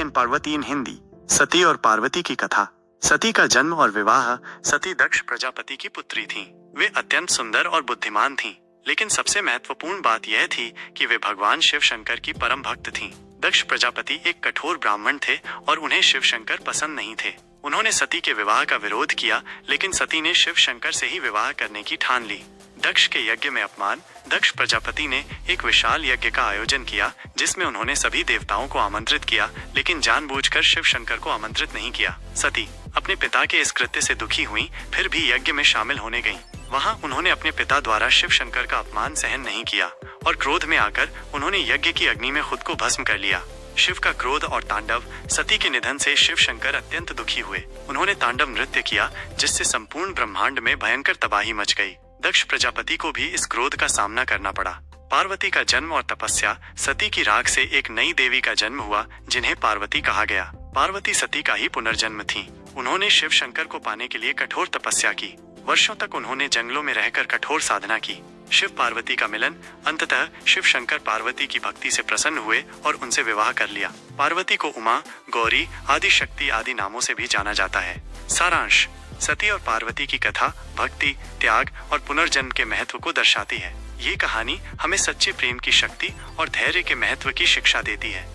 And Parvati इन हिंदी। सती और पार्वती की कथा। सती का जन्म और विवाह। सती दक्ष प्रजापति की पुत्री थीं। वे अत्यंत सुंदर और बुद्धिमान थीं, लेकिन सबसे महत्वपूर्ण बात यह थी कि वे भगवान शिव शंकर की परम भक्त थीं। दक्ष प्रजापति एक कठोर ब्राह्मण थे और उन्हें शिव शंकर पसंद नहीं थे। उन्होंने सती के विवाह का विरोध किया, लेकिन सती ने शिव शंकर से ही विवाह करने की ठान ली। दक्ष के यज्ञ में अपमान। दक्ष प्रजापति ने एक विशाल यज्ञ का आयोजन किया, जिसमें उन्होंने सभी देवताओं को आमंत्रित किया, लेकिन जानबूझकर शिव शंकर को आमंत्रित नहीं किया। सती अपने पिता के इस कृत्य से दुखी हुई, फिर भी यज्ञ में शामिल होने गईं। वहां उन्होंने अपने पिता द्वारा शिव शंकर का अपमान सहन नहीं किया और क्रोध में आकर उन्होंने यज्ञ की अग्नि में खुद को भस्म कर लिया। शिव का क्रोध और तांडव। सती के निधन से शिव शंकर अत्यंत दुखी हुए। उन्होंने तांडव नृत्य किया, जिससे संपूर्ण ब्रह्मांड में भयंकर तबाही मच गई। दक्ष प्रजापति को भी इस क्रोध का सामना करना पड़ा। पार्वती का जन्म और तपस्या। सती की राख से एक नई देवी का जन्म हुआ, जिन्हें पार्वती कहा गया। पार्वती सती का ही पुनर्जन्म थी। उन्होंने शिव शंकर को पाने के लिए कठोर तपस्या की। वर्षों तक उन्होंने जंगलों में रहकर कठोर साधना की। शिव पार्वती का मिलन। अंततः शिव शंकर पार्वती की भक्ति से प्रसन्न हुए और उनसे विवाह कर लिया। पार्वती को उमा, गौरी, आदि शक्ति आदि नामों से भी जाना जाता है। सारांश। सती और पार्वती की कथा भक्ति, त्याग और पुनर्जन्म के महत्व को दर्शाती है। ये कहानी हमें सच्चे प्रेम की शक्ति और धैर्य के महत्व की शिक्षा देती है।